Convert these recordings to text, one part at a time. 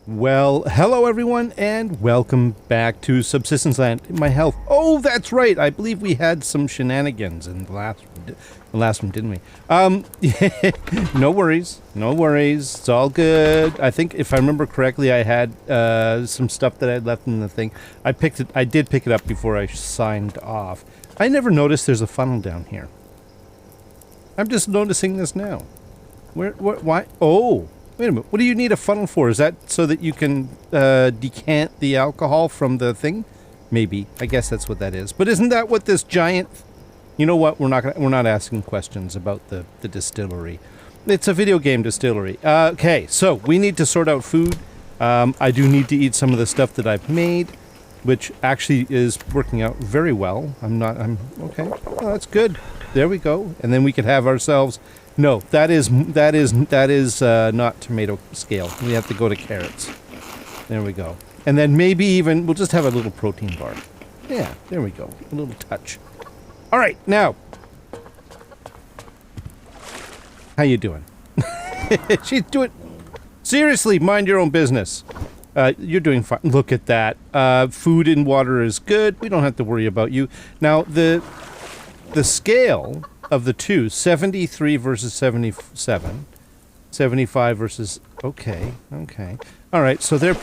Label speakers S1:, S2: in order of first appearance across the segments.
S1: Well, hello everyone, and welcome back to Subsistence Land. My health. Oh, that's right. I believe we had some shenanigans in the last one, didn't we? No worries. No worries. It's all good. I think if I remember correctly, I had some stuff that I had left in the thing. I did pick it up before I signed off. I never noticed there's a funnel down here. I'm just noticing this now. Why? Oh. Wait a minute, what do you need a funnel for? Is that so that you can decant the alcohol from the thing? Maybe. I guess that's what that is. But isn't that what this giant... You know what? We're not asking questions about the distillery. It's a video game distillery. Okay, so we need to sort out food. I do need to eat some of the stuff that I've made, which actually is working out very well. I'm okay. Oh, that's good. There we go. And then we could have ourselves... No, that is not tomato scale. We have to go to carrots. There we go. And then maybe even, we'll just have a little protein bar. Yeah, there we go. A little touch. All right, now. How you doing? She's doing... Seriously, mind your own business. You're doing fine. Look at that. Food and water is good. We don't have to worry about you. Now, the scale... of the two, 73 versus 77, 75 versus, okay, all right, so they're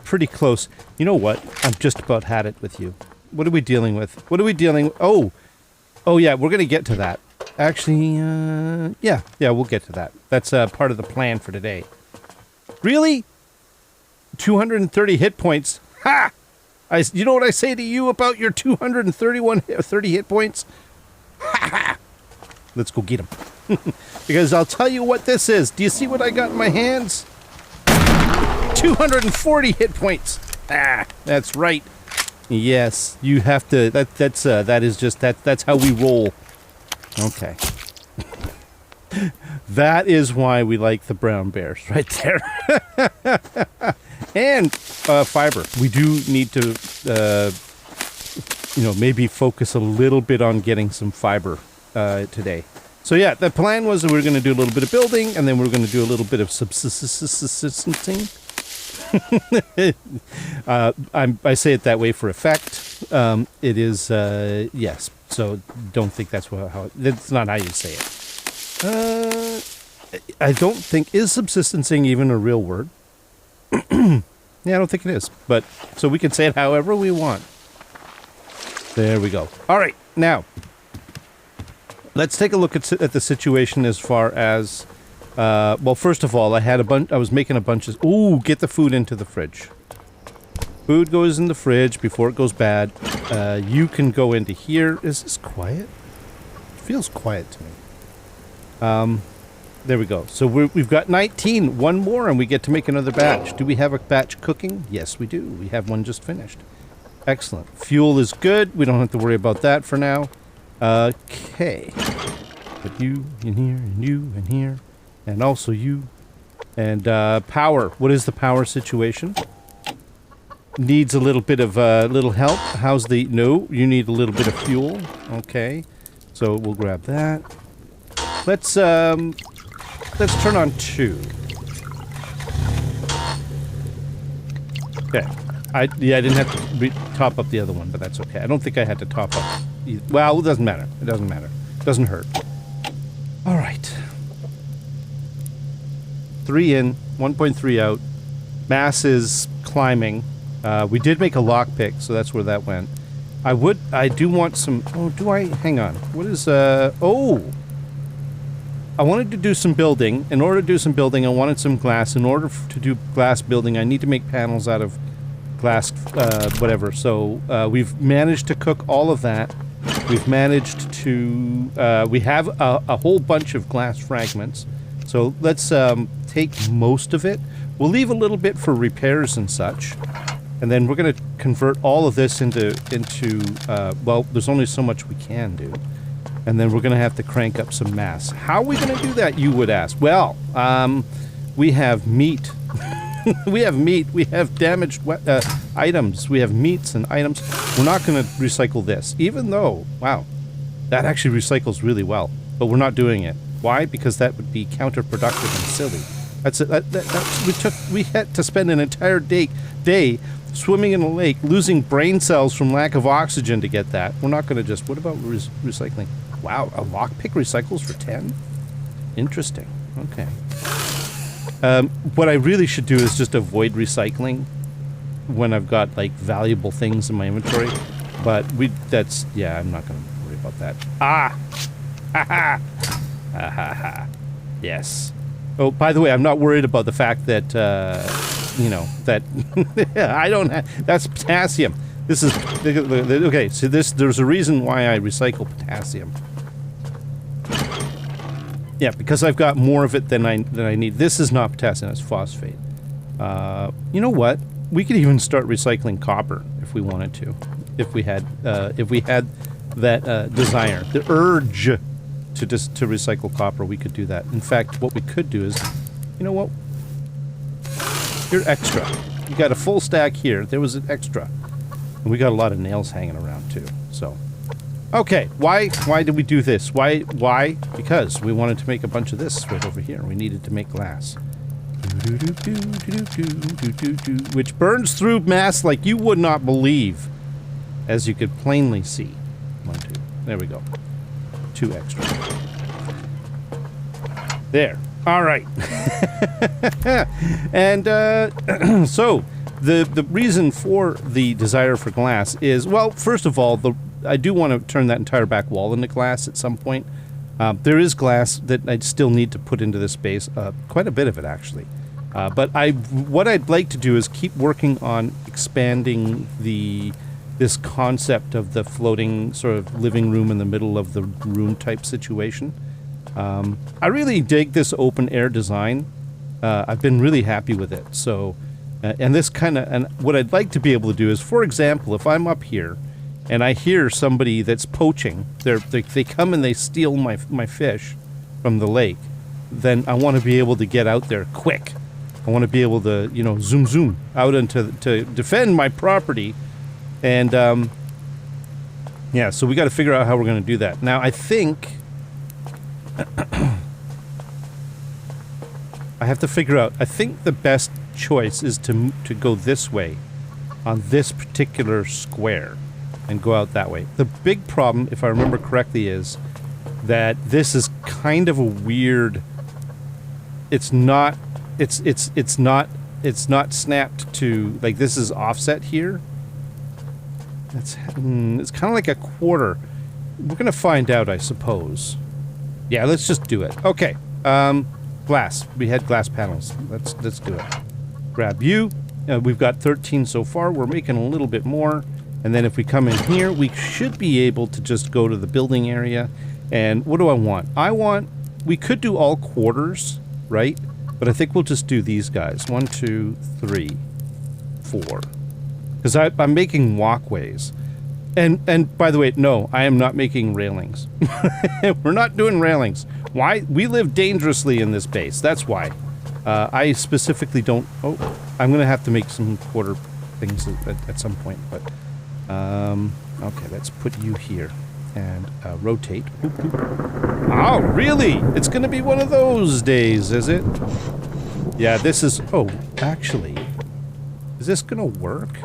S1: pretty close. You know what? I've just about had it with you. What are we dealing with? Oh yeah, we're gonna get to that. Actually, yeah, we'll get to that. That's part of the plan for today. Really? 230 hit points? Ha! You know what I say to you about your 30 hit points? Let's go get him. Because I'll tell you what this is. Do you see what I got in my hands? 240 hit points. Ah, that's right. Yes, you have to. That's how we roll. Okay. That is why we like the brown bears, right there. And fiber. We do need to. Maybe focus a little bit on getting some fiber today. So yeah, the plan was that we were going to do a little bit of building, and then we were going to do a little bit of subsistencing. I say it that way for effect. It is, yes. So don't think that's that's not how you say it. I don't think, is subsistencing even a real word? Yeah, I don't think it is. But, so we can say it however we want. There we go. All right, now let's take a look at the situation as far as. Well, first of all, I was making a bunch of. Ooh, get the food into the fridge. Food goes in the fridge before it goes bad. You can go into here. Is this quiet? It feels quiet to me. There we go. So we've got 19. One more, and we get to make another batch. Do we have a batch cooking? Yes, we do. We have one just finished. Excellent. Fuel is good. We don't have to worry about that for now. Okay. Put you in here, and you in here, and also you. And power. What is the power situation? Needs a little bit of little help. How's the... No, you need a little bit of fuel. Okay. So we'll grab that. Let's turn on 2. Okay. I didn't have to top up the other one, but that's okay. I don't think I had to top up. Well, it doesn't matter. It doesn't matter. It doesn't hurt. All right. 3 in, 1.3 out. Mass is climbing. We did make a lockpick, so that's where that went. I do want some... Oh, do I? Hang on. What is... Oh! I wanted to do some building. In order to do some building, I wanted some glass. In order to do glass building, I need to make panels out of... glass, whatever. So we've managed to cook all of that. We've managed to we have a whole bunch of glass fragments, so let's take most of it. We'll leave a little bit for repairs and such, and then we're going to convert all of this into well, there's only so much we can do, and then we're going to have to crank up some mass. How are we going to do that, you would ask? Well, we have meat. We have meat, we have damaged items, we have meats and items. We're not going to recycle this, even though, wow, that actually recycles really well. But we're not doing it. Why? Because that would be counterproductive and silly. We had to spend an entire day swimming in a lake, losing brain cells from lack of oxygen to get that. We're not going to just... What about recycling? Wow, a lockpick recycles for 10? Interesting. Okay. What I really should do is just avoid recycling when I've got, like, valuable things in my inventory. But yeah, I'm not going to worry about that. Ah! Ha ha! Ha ha ha. Yes. Oh, by the way, I'm not worried about the fact that, you know, that I don't have... That's potassium. This is... Okay, so there's a reason why I recycle potassium. Yeah, because I've got more of it than I need. This is not potassium, it's phosphate. You know what? We could even start recycling copper if we wanted to. If we had that desire, the urge to recycle copper, we could do that. In fact, what we could do is, you know what? You're extra. You got a full stack here. There was an extra, and we got a lot of nails hanging around too. So, okay. Why did we do this? Why? Because we wanted to make a bunch of this right over here. We needed to make glass, which burns through mass like you would not believe, as you could plainly see. 1, 2. There we go. 2 extra. There. All right. And so the reason for the desire for glass is, well, first of all, I do want to turn that entire back wall into glass at some point. There is glass that I still need to put into this space, quite a bit of it actually. But what I'd like to do is keep working on expanding this concept of the floating sort of living room in the middle of the room type situation. I really dig this open air design. I've been really happy with it. So, and what I'd like to be able to do is, for example, if I'm up here and I hear somebody that's poaching, they come and they steal my fish from the lake, then I want to be able to get out there quick. I want to be able to, you know, zoom out to defend my property. And, yeah, so we got to figure out how we're going to do that. Now, I think... I have to figure out... I think the best choice is to go this way on this particular square and go out that way. The big problem, if I remember correctly, is that this is kind of a weird... It's not snapped to... Like, this is offset here. It's kind of like a quarter. We're gonna find out, I suppose. Yeah, let's just do it. Okay. Glass. We had glass panels. Let's do it. Grab you. We've got 13 so far. We're making a little bit more. And then if we come in here, we should be able to just go to the building area. And what do I want? We could do all quarters, right? But I think we'll just do these guys. 1, 2, 3, 4. Because I'm making walkways. And by the way, no, I am not making railings. We're not doing railings. Why? We live dangerously in this base. That's why. I specifically don't... Oh, I'm going to have to make some quarter things at some point. But, okay, let's put you here. And rotate. Boop, boop. Oh, really? It's going to be one of those days, is it? Yeah, this is... Oh, actually... Is this going to work?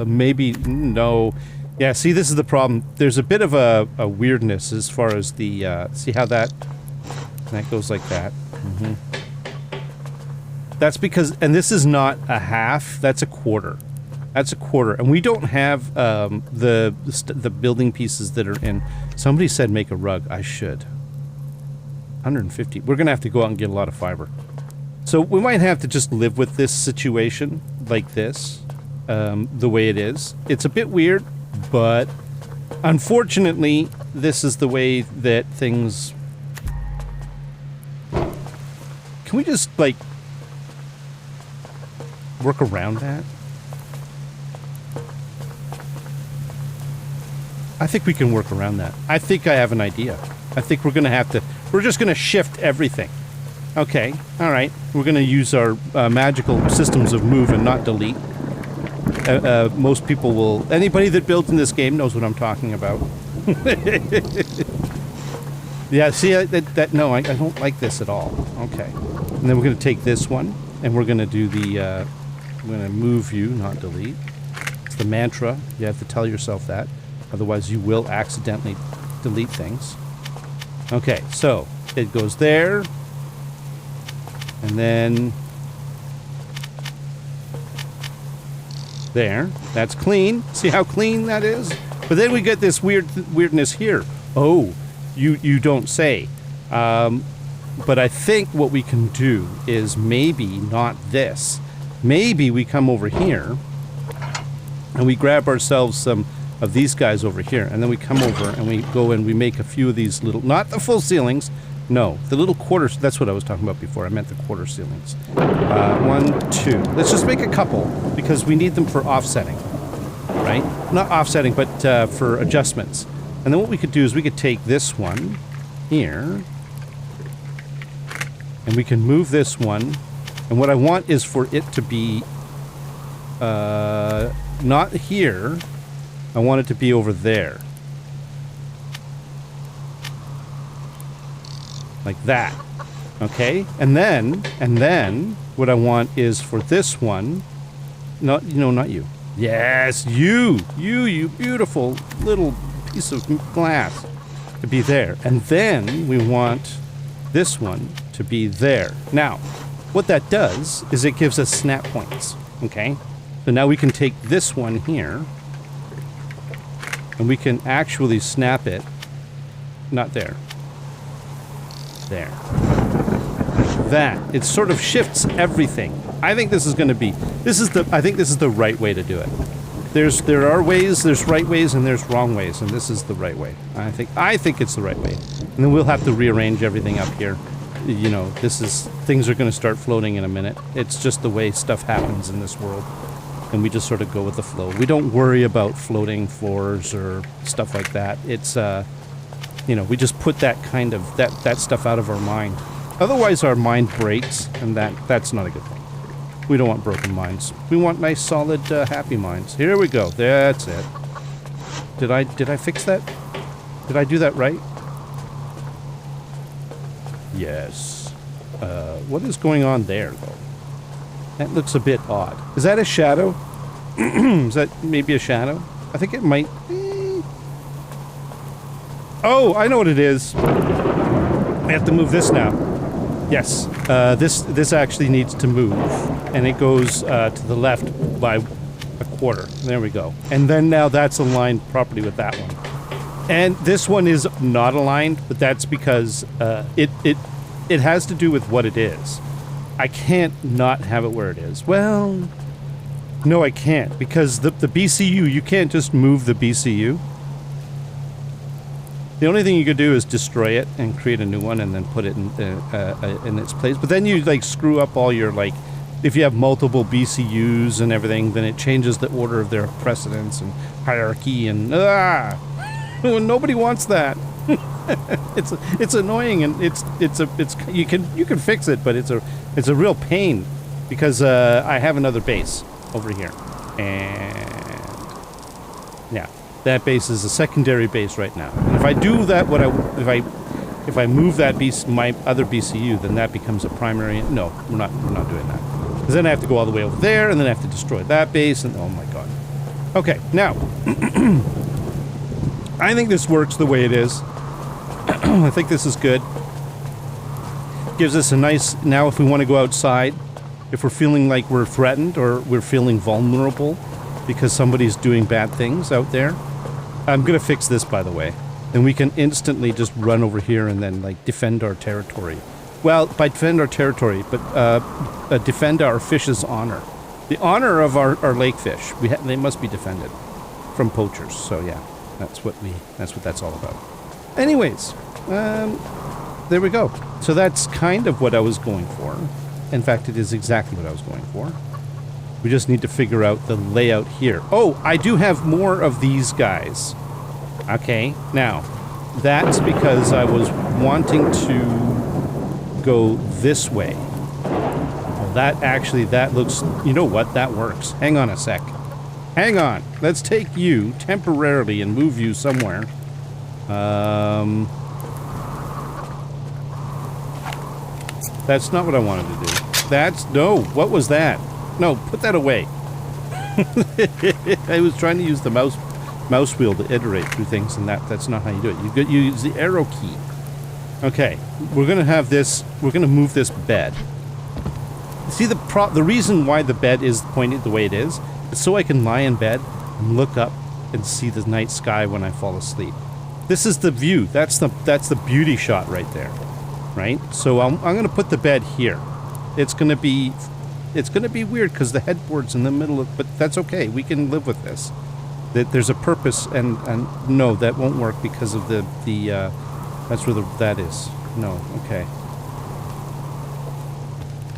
S1: Maybe, no. Yeah, see, this is the problem. There's a bit of a weirdness as far as the, see how that goes like that? Mm-hmm. That's because, and this is not a half, that's a quarter. That's a quarter, and we don't have, the building pieces that are in. Somebody said make a rug. I should. 150. We're gonna have to go out and get a lot of fiber. So we might have to just live with this situation like this. The way it is. It's a bit weird, but unfortunately, this is the way that things... Can we just, like, work around that? I think we can work around that. I think I have an idea. I think we're gonna have to... We're just gonna shift everything. Okay, alright. We're gonna use our magical systems of move and not delete. Most people will... Anybody that builds in this game knows what I'm talking about. Yeah, see, no, I don't like this at all. Okay. And then we're going to take this one, and we're going to do the, I'm going to move you, not delete. It's the mantra. You have to tell yourself that. Otherwise, you will accidentally delete things. Okay, so it goes there. And then there. That's clean. See how clean that is? But then we get this weirdness here. Oh, you don't say. But I think what we can do is maybe not this. Maybe we come over here and we grab ourselves some of these guys over here, and then we come over and we go and we make a few of these little, not the full ceilings, no, the little quarters. That's what I was talking about before. I meant the quarter ceilings. 1, 2. Let's just make a couple because we need them for offsetting, right? Not offsetting, but for adjustments. And then what we could do is we could take this one here, and we can move this one. And what I want is for it to be not here. I want it to be over there. Like that. Okay? And then what I want is for this one, not you. Yes, you beautiful little piece of glass to be there. And then we want this one to be there. Now, what that does is it gives us snap points. Okay? So now we can take this one here and we can actually snap it. Not there. There. That. It sort of shifts everything. I think this is going to be... I think this is the right way to do it. There are ways, there's right ways, and there's wrong ways, and this is the right way. I think it's the right way. And then we'll have to rearrange everything up here. You know, things are going to start floating in a minute. It's just the way stuff happens in this world. And we just sort of go with the flow. We don't worry about floating floors or stuff like that. It's, you know, we just put that kind of, that stuff out of our mind. Otherwise our mind breaks, and that's not a good thing. We don't want broken minds. We want nice, solid, happy minds. Here we go. That's it. Did I fix that? Did I do that right? Yes. What is going on there, though? That looks a bit odd. Is that a shadow? Is that maybe a shadow? I think it might be. Oh, I know what it is. I have to move this now. Yes. This actually needs to move. And it goes to the left by a quarter. There we go. And then now that's aligned properly with that one. And this one is not aligned, but that's because it has to do with what it is. I can't not have it where it is. Well, no, I can't, because the BCU, you can't just move the BCU. The only thing you could do is destroy it and create a new one and then put it in its place. But then you, like, screw up all your, like, if you have multiple BCUs and everything, then it changes the order of their precedence and hierarchy and, nobody wants that. It's annoying, and you can fix it, but it's a real pain because I have another base over here, and yeah, that base is a secondary base right now. And if I do that, if I move that my other BCU, then that becomes a primary. No, we're not doing that, because then I have to go all the way over there, and then I have to destroy that base, and oh my god. Okay, now I think this works the way it is. I think this is good. Gives us a nice... Now if we want to go outside, if we're feeling like we're threatened or we're feeling vulnerable because somebody's doing bad things out there. I'm going to fix this, by the way. Then we can instantly just run over here and then, like, defend our territory. Well, by defend our territory, but defend our fish's honor. The honor of our lake fish. They must be defended from poachers. So yeah, that's what that's all about. Anyways, there we go. So that's kind of what I was going for. In fact, it is exactly what I was going for. We just need to figure out the layout here. Oh, I do have more of these guys. Okay, now, that's because I was wanting to go this way. Well, that looks... You know what? That works. Hang on a sec. Hang on. Let's take you temporarily and move you somewhere. That's not what I wanted to do. That's... No, what was that? No, put that away. I was trying to use the mouse wheel to iterate through things, and that's not how you do it. You use the arrow key. Okay, we're gonna have this. We're gonna move this bed. See the reason why the bed is pointed the way it is so I can lie in bed and look up and see the night sky when I fall asleep. This is the view. That's the beauty shot right there, right? So I'm gonna put the bed here. It's gonna be weird because the headboard's in the middle of, but that's okay. We can live with this. There's a purpose, and no, that won't work because of the that's where that is. No, okay.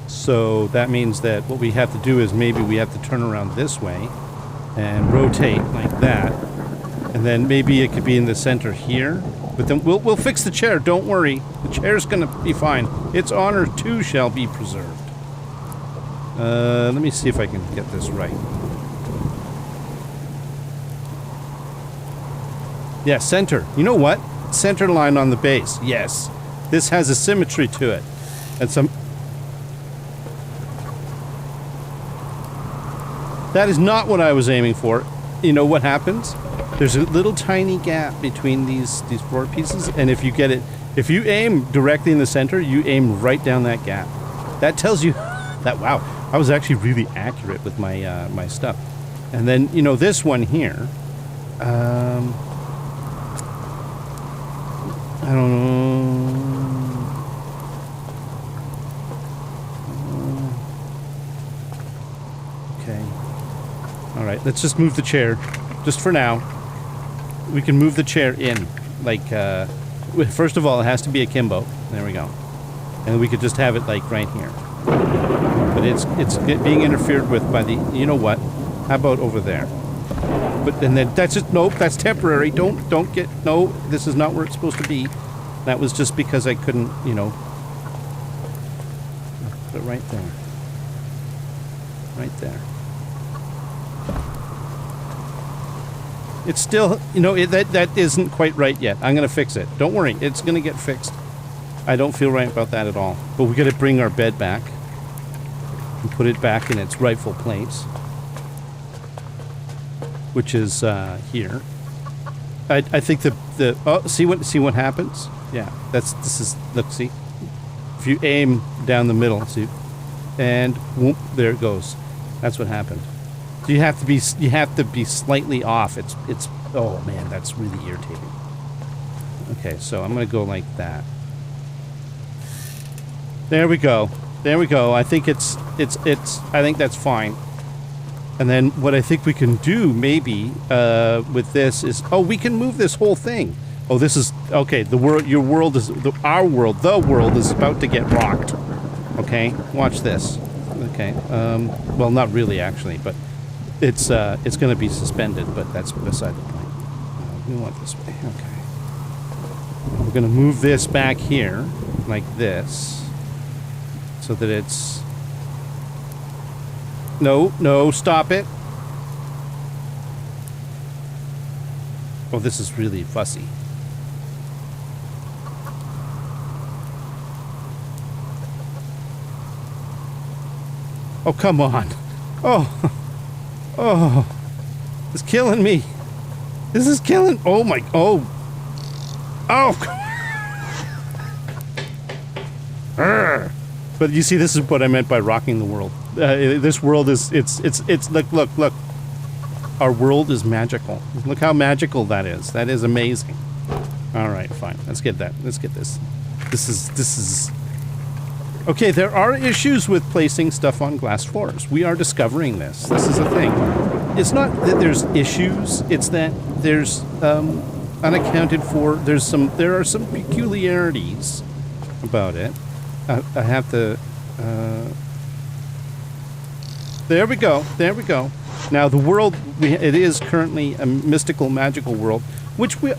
S1: So that means that what we have to do is maybe we have to turn around this way and rotate like that, and then maybe it could be in the center here. But then we'll fix the chair. Don't worry, the chair's gonna be fine. Its honor too shall be preserved. Let me see if I can get this right. Yeah, center. You know what? Center line on the base. Yes. This has a symmetry to it. And some... That is not what I was aiming for. You know what happens? There's a little tiny gap between these four pieces, and if you get it... If you aim directly in the center, you aim right down that gap. That tells you that, wow, I was actually really accurate with my my stuff. And then, you know, this one here... I don't know. Okay. Alright, let's just move the chair. Just for now. We can move the chair in. Like, first of all, it has to be akimbo. There we go. And we could just have it, like, right here. But it's being interfered with by the... You know what? How about over there? But and then that's just... Nope, that's temporary. Don't get... No, this is not where it's supposed to be. That was just because I couldn't, you know... Put it right there. Right there. It's still... You know, that isn't quite right yet. I'm going to fix it. Don't worry. It's going to get fixed. I don't feel right about that at all. But we got to bring our bed back. And put it back in its rightful place. Which is here. I think the oh, see what happens? Yeah, look, see, if you aim down the middle, see, and whoop, there it goes. That's what happened. So you have to be slightly off. It's oh man, that's really irritating. Okay, so I'm gonna go like that. There we go. There we go. I think I think that's fine. And then what I think we can do, maybe, with this is... Oh, we can move this whole thing. Oh, this is... Okay, the world... Your world is... Our world, the world is about to get rocked. Okay? Watch this. Okay. Well, not really, actually, but... It's going to be suspended, but that's beside the point. We want this way. Okay. We're going to move this back here, like this. So that it's... No, stop it. Oh, this is really fussy. Oh, come on. Oh. It's killing me. This is killing... Oh, my... Oh. But you see, this is what I meant by rocking the world. This world is, it's look. Our world is magical. Look how magical that is. That is amazing. All right, fine. Let's get that. Let's get this. This is... Okay, there are issues with placing stuff on glass floors. We are discovering this. This is a thing. It's not that there's issues. It's that there's unaccounted for. There are some peculiarities about it. I have to... There we go. There we go. Now the world, it is currently a mystical, magical world, which we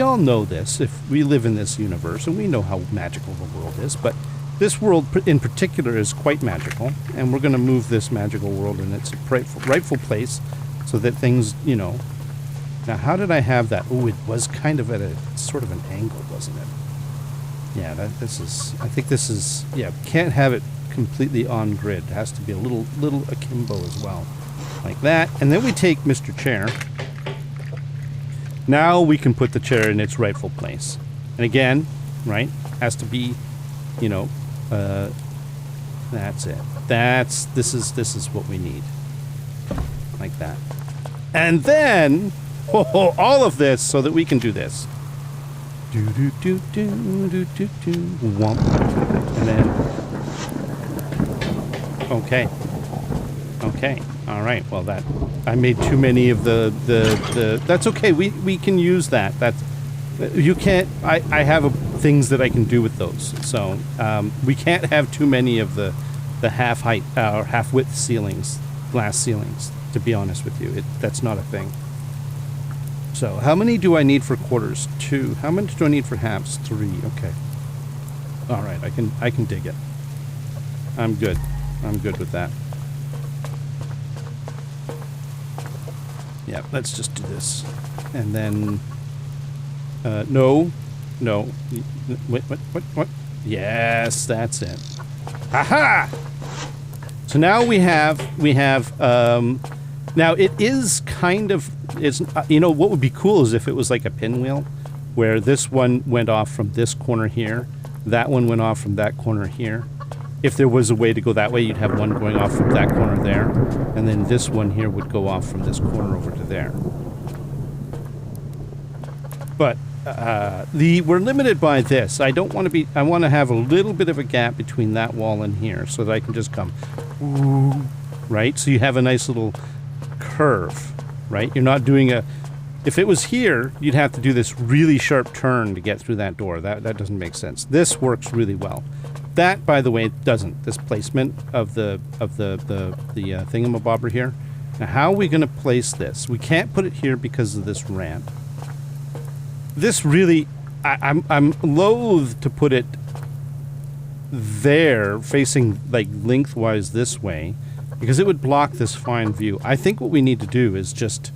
S1: all know this if we live in this universe, and we know how magical the world is. But this world in particular is quite magical, and we're going to move this magical world in its rightful place, so that things, you know. Now, how did I have that? Oh, it was kind of at a sort of an angle, wasn't it? Yeah, I think this is, yeah, can't have it completely on grid. It has to be a little akimbo as well. Like that. And then we take Mr. Chair. Now we can put the chair in its rightful place. And again, right, has to be, you know, that's it. This is what we need. Like that. And then, all of this so that we can do this. Do do do do do do do. Womp. And then. Okay. Okay. All right. Well, that I made too many of the. That's okay. We can use that. That's you can't. I have things that I can do with those. So we can't have too many of the half height or half width ceilings, glass ceilings. To be honest with you, that's not a thing. So, how many do I need for quarters? 2. How many do I need for halves? 3. Okay. All right, I can dig it. I'm good. I'm good with that. Yeah, let's just do this. And then no. What? Yes, that's it. Aha! So now we have now it is kind of, it's, you know, what would be cool is if it was like a pinwheel, where this one went off from this corner here, that one went off from that corner here. If there was a way to go that way, you'd have one going off from that corner there, and then this one here would go off from this corner over to there. But we're limited by this. I don't want to be, I want to have a little bit of a gap between that wall and here so that I can just come, right? So you have a nice little curve, right? You're not doing a, if it was here, you'd have to do this really sharp turn to get through that door. That doesn't make sense. This works really well. That, by the way, doesn't. This placement of the thingamabobber here. Now, how are we going to place this? We can't put it here because of this ramp. This really, I'm loath to put it there, facing like lengthwise this way, because it would block this fine view. I think what we need to do is just,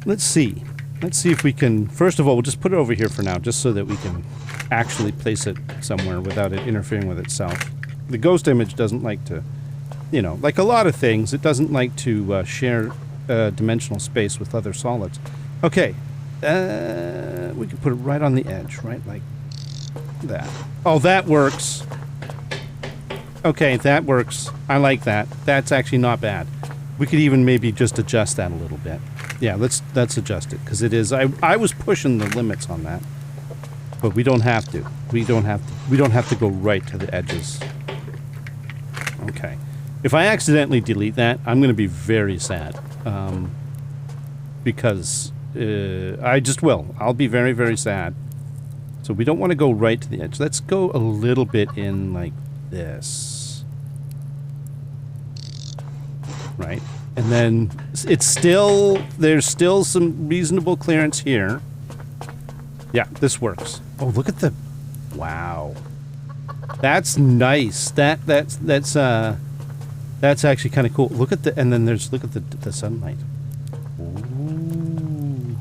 S1: let's see if we can, first of all, we'll just put it over here for now, just so that we can actually place it somewhere without it interfering with itself. The ghost image doesn't like to, you know, like a lot of things, it doesn't like to share dimensional space with other solids. Okay, we can put it right on the edge, right, like that. Oh, that works. Okay, that works. I like that. That's actually not bad. We could even maybe just adjust that a little bit. Yeah, let's adjust it, because it is, I was pushing the limits on that. But we don't have to. We don't have to go right to the edges. Okay. If I accidentally delete that, I'm going to be very sad. Because I just will. I'll be very, very sad. So we don't want to go right to the edge. Let's go a little bit in like this. Right? And then it's still, there's still some reasonable clearance here. Yeah, this works. Oh, look at the, wow. That's nice. That's actually kind of cool. Look at the, and then there's, look at the sunlight. Ooh.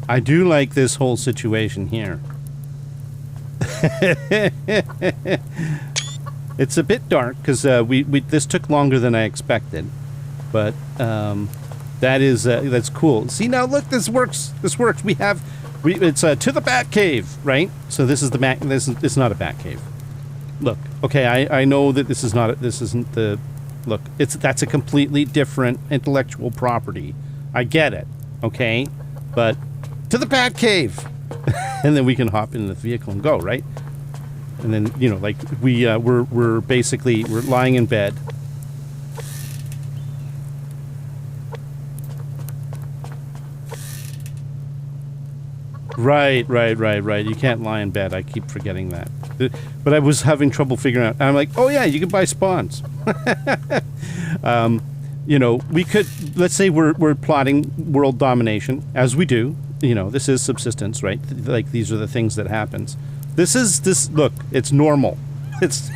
S1: I do like this whole situation here. It's a bit dark because this took longer than I expected, but that's cool. See, now look, this works. This works. It's to the bat cave, right? So this is the bat. It's not a bat cave. Look, okay, I know that this isn't the. Look, that's a completely different intellectual property. I get it, okay, but to the bat cave, and then we can hop into the vehicle and go, right? And then, you know, like we're basically lying in bed. Right. You can't lie in bed. I keep forgetting that. But I was having trouble figuring out. I'm like, oh yeah, you can buy spawns. You know, we could, let's say we're plotting world domination, as we do. You know, this is subsistence, right? Like, these are the things that happens. Look, it's normal. It's,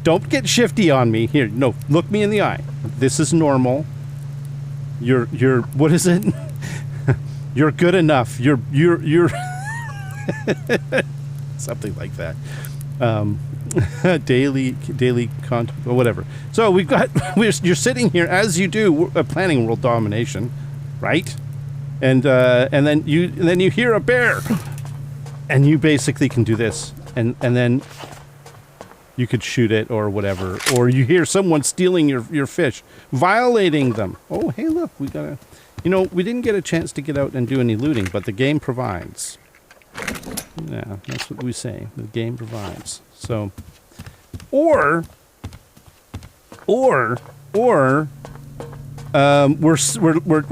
S1: don't get shifty on me. Here, no, look me in the eye. This is normal. What is it? You're good enough. You're something like that. Daily content or whatever. So we've got you're sitting here as you do planning world domination, right? And then you hear a bear, and you basically can do this, and then you could shoot it or whatever, or you hear someone stealing your fish, violating them. Oh, hey, look, we gotta. We didn't get a chance to get out and do any looting, but the game provides. Yeah, that's what we say. The game provides. So, or we're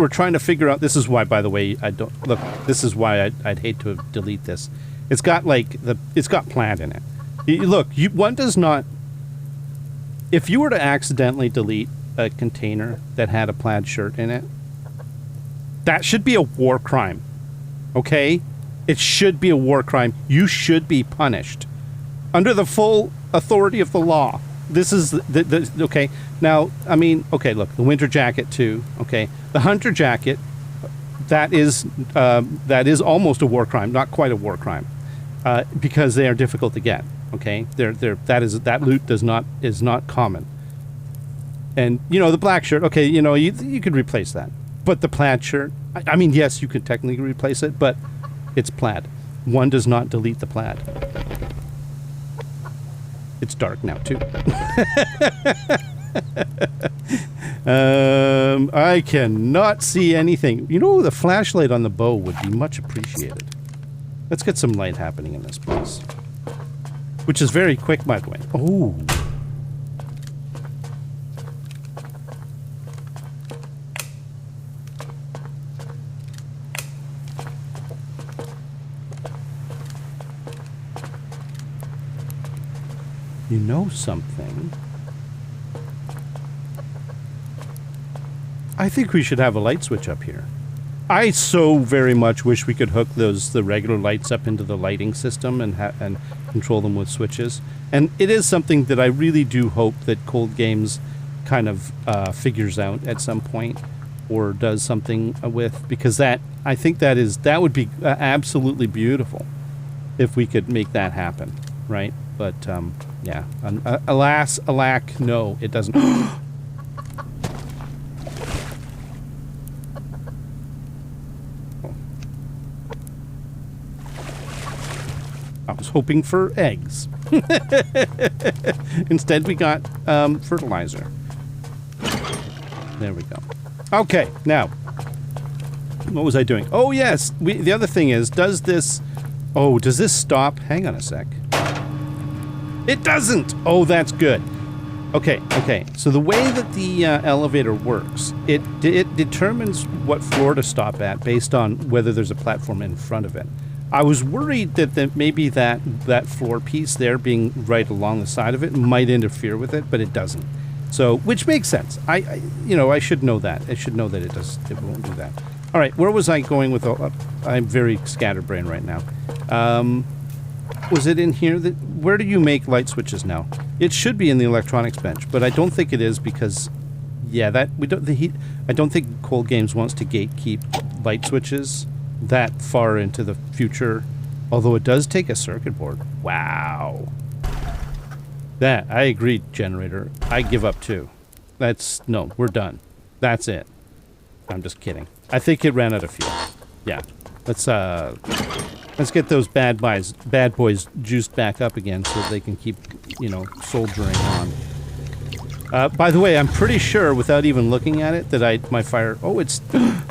S1: trying to figure out. This is why, by the way, I don't look. This is why I'd hate to delete this. It's got it's got plaid in it. Look, one does not. If you were to accidentally delete a container that had a plaid shirt in it, that should be a war crime. Okay? It should be a war crime. You should be punished under the full authority of the law. This is okay. Now, I mean, okay, look, the winter jacket too. Okay, the hunter jacket. That is almost a war crime. Not quite a war crime, because they are difficult to get. Okay, that loot is not common. And the black shirt. Okay, you could replace that. But the plaid shirt, I mean, yes, you could technically replace it, but it's plaid. One does not delete the plaid. It's dark now, too. I cannot see anything. The flashlight on the bow would be much appreciated. Let's get some light happening in this place. Which is very quick, by the way. Oh. You know something? I think we should have a light switch up here. I so very much wish we could hook the regular lights up into the lighting system and control them with switches. And it is something that I really do hope that Cold Games kind of figures out at some point, or does something with, because I think that would be absolutely beautiful if we could make that happen, right? But yeah, alack, no, it doesn't. I was hoping for eggs. Instead, we got fertilizer. There we go. Okay, now, what was I doing? Oh, yes, the other thing is, does this stop? Hang on a sec. It doesn't! Oh, that's good. Okay, so the way that the elevator works, it determines what floor to stop at based on whether there's a platform in front of it. I was worried that maybe that floor piece there being right along the side of it might interfere with it, but it doesn't. So, which makes sense. I should know that. I should know that it won't do that. All right, where was I going with I'm very scatterbrained right now. Was it in here? Where do you make light switches now? It should be in the electronics bench, but I don't think it is because, yeah, I don't think Cold Games wants to gatekeep light switches that far into the future, although it does take a circuit board. Wow. That, I agree, generator. I give up too. No, we're done. That's it. I'm just kidding. I think it ran out of fuel. Yeah. Let's get those bad boys juiced back up again so they can keep, soldiering on. By the way, I'm pretty sure, without even looking at it, that my fire... Oh, it's... No.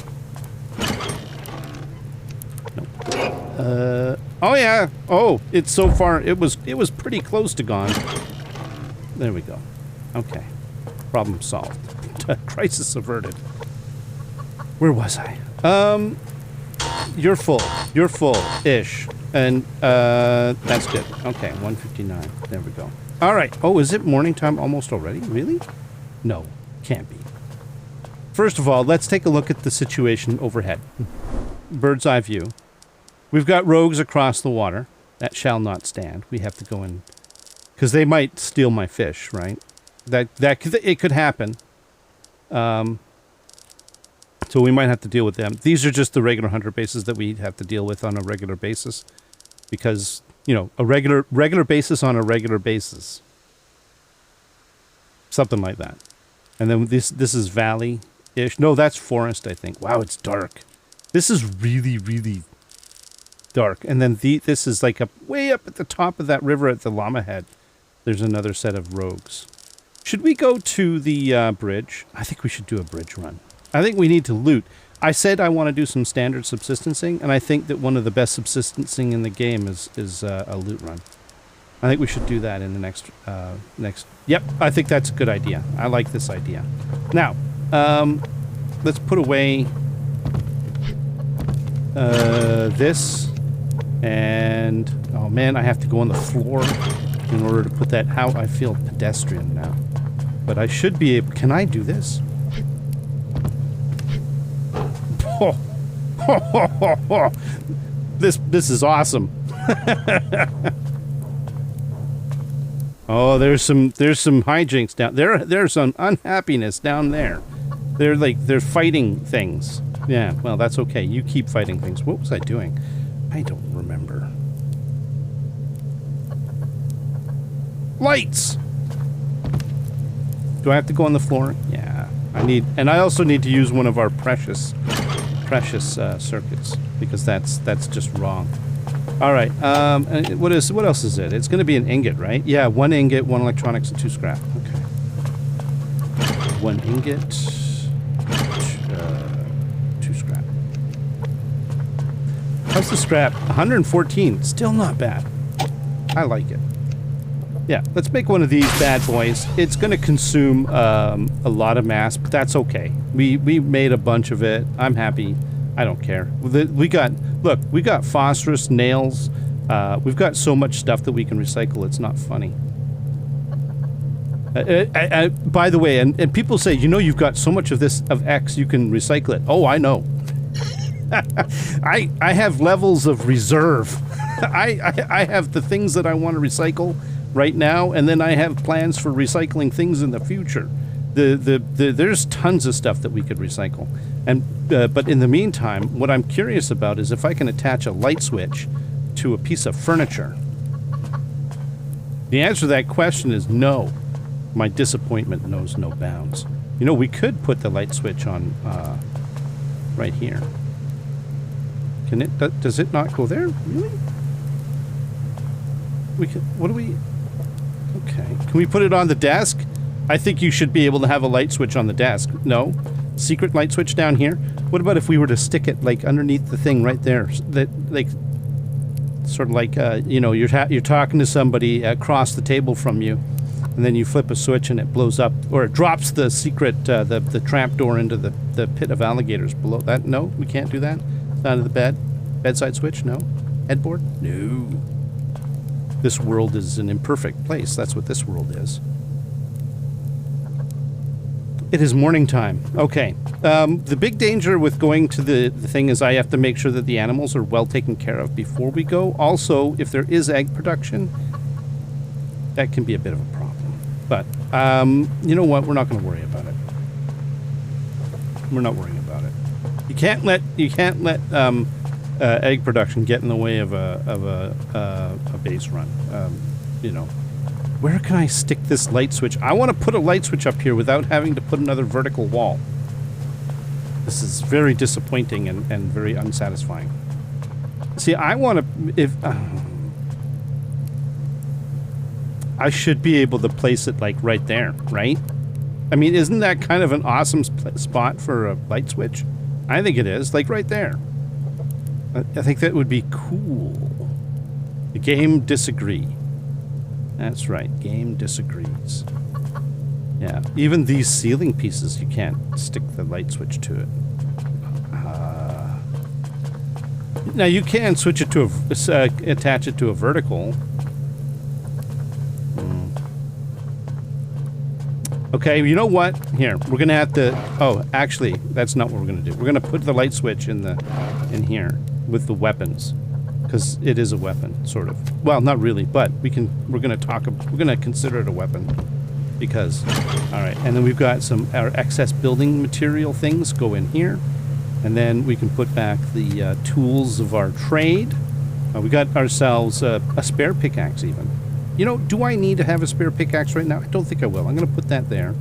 S1: Oh, yeah. Oh, it's so far... It was pretty close to gone. There we go. Okay. Problem solved. Crisis averted. Where was I? You're full. You're full-ish. And, that's good. Okay, 159. There we go. All right. Oh, is it morning time almost already? Really? No, can't be. First of all, let's take a look at the situation overhead. Bird's eye view. We've got rogues across the water. That shall not stand. We have to go in... Because they might steal my fish, right? It could happen. So So we might have to deal with them. These are just the regular hunter bases that we have to deal with on a regular basis. Because, you know, a regular basis on a regular basis. Something like that. And then this is valley-ish. No, that's forest, I think. Wow, it's dark. This is really, really dark. And then this is like way up at the top of that river at the Llama Head. There's another set of rogues. Should we go to the bridge? I think we should do a bridge run. I think we need to loot. I said I want to do some standard subsistencing, and I think that one of the best subsistencing in the game is a loot run. I think we should do that in the next. Yep, I think that's a good idea. I like this idea. Now, let's put away this, and oh man, I have to go on the floor in order to put that. How I feel pedestrian now, but I should be able. Can I do this? Oh. This is awesome. Oh, there's some hijinks down there. There's some unhappiness down there. They're fighting things. Yeah, well, that's okay. You keep fighting things. What was I doing? I don't remember. Lights. Do I have to go on the floor? Yeah, and I also need to use one of our precious circuits, because that's just wrong. All right. And what else is it? It's going to be an ingot, right? Yeah, 1 ingot, 1 electronics, and 2 scrap. Okay. 1 ingot, 2 scrap. How's the scrap? 114. Still not bad. I like it. Yeah, let's make one of these bad boys. It's going to consume a lot of mass, but that's okay. We made a bunch of it. I'm happy. I don't care. We got phosphorus, nails. We've got so much stuff that we can recycle. It's not funny. By the way, and people say, you know, you've got so much of this of X, you can recycle it. Oh, I know. I have levels of reserve. I have the things that I want to recycle right now, and then I have plans for recycling things in the future. There's tons of stuff that we could recycle, and but in the meantime, what I'm curious about is if I can attach a light switch to a piece of furniture. The answer to that question is no. My disappointment knows no bounds. You know, we could put the light switch on right here. Can it? Does it not go there? Really? We can. What do we? Okay. Can we put it on the desk? I think you should be able to have a light switch on the desk. No? Secret light switch down here? What about if we were to stick it, like, underneath the thing right there? That, like, sort of like, you know, you're talking to somebody across the table from you, and then you flip a switch and it blows up, or it drops the secret, the trap door into the pit of alligators below. That? No? We can't do that? It's not in the bed? Bedside switch? No? Headboard? No. This world is an imperfect place. That's what this world is. It is morning time. Okay. The big danger with going to the thing is I have to make sure that the animals are well taken care of before we go. Also, if there is egg production, that can be a bit of a problem. But, you know what? We're not going to worry about it. We're not worrying about it. You can't let egg production get in the way of a base run. You know. Where can I stick this light switch? I want to put a light switch up here without having to put another vertical wall. This is very disappointing and very unsatisfying. See, I want to... I should be able to place it, like, right there, right? I mean, isn't that kind of an awesome spot for a light switch? I think it is, like, right there. I think that would be cool. The game disagree. That's right, game disagrees. Yeah, even these ceiling pieces, you can't stick the light switch to it. Now you can switch it to attach it to a vertical. Okay, you know what? Here, we're gonna have to. Oh, actually, that's not what we're gonna do. We're gonna put the light switch in here with the weapons. Because it is a weapon, sort of. Well, not really, but we're gonna consider it a weapon. Because, alright, and then we've got our excess building material things go in here. And then we can put back the tools of our trade. We got ourselves a spare pickaxe even. You know, do I need to have a spare pickaxe right now? I don't think I will. I'm going to put that there.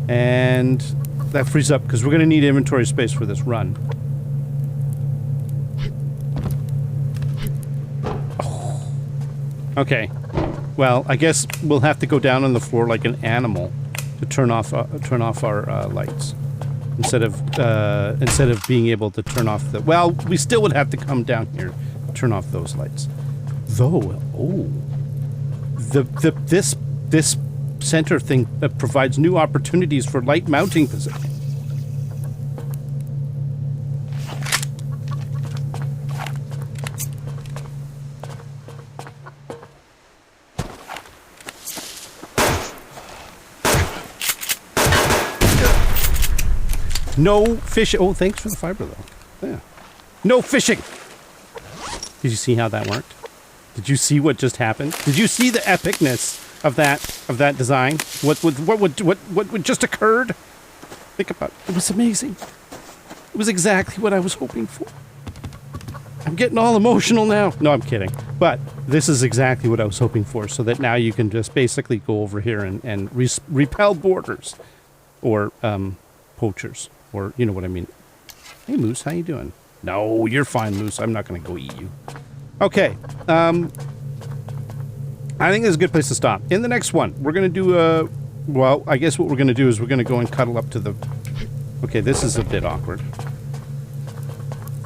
S1: And that frees up because we're going to need inventory space for this run. Oh. Okay. Well, I guess we'll have to go down on the floor like an animal to turn off our lights. Instead of being able to turn off the... Well, we still would have to come down here to turn off those lights. Though, oh... This center thing that provides new opportunities for light mounting position. No fishing. Oh, thanks for the fiber, though. Yeah. No fishing. Did you see how that worked? Did you see what just happened? Did you see the epicness of that design? What just occurred? Think about it. It was amazing. It was exactly what I was hoping for. I'm getting all emotional now. No, I'm kidding. But this is exactly what I was hoping for, so that now you can just basically go over here and repel boarders or poachers. Or, you know what I mean. Hey, Moose, how you doing? No, you're fine, Moose. I'm not going to go eat you. Okay. I think this is a good place to stop. In the next one, we're going to do well, I guess what we're going to do is we're going to go and cuddle up to the... Okay, this is a bit awkward.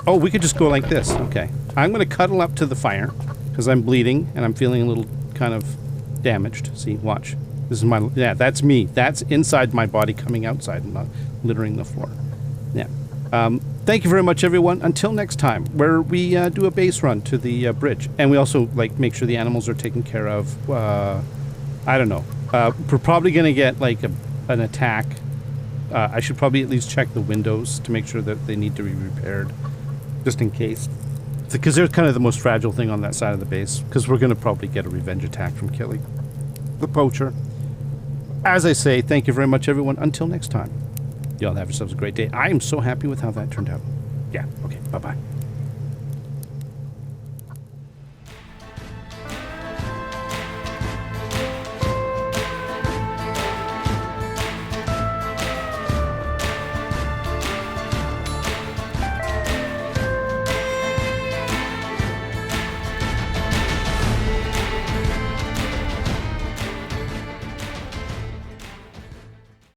S1: Oh, we could just go like this. Okay. I'm going to cuddle up to the fire because I'm bleeding and I'm feeling a little kind of damaged. See, watch. This is my... Yeah, that's me. That's inside my body coming outside and not littering the floor. Yeah. Thank you very much, everyone. Until next time, where we do a base run to the bridge. And we also, like, make sure the animals are taken care of. I don't know. We're probably going to get, like, an attack. I should probably at least check the windows to make sure that they need to be repaired. Just in case. Because they're kind of the most fragile thing on that side of the base. Because we're going to probably get a revenge attack from killing the poacher. As I say, thank you very much, everyone. Until next time. Y'all have yourselves a great day. I am so happy with how that turned out. Yeah, okay, bye-bye.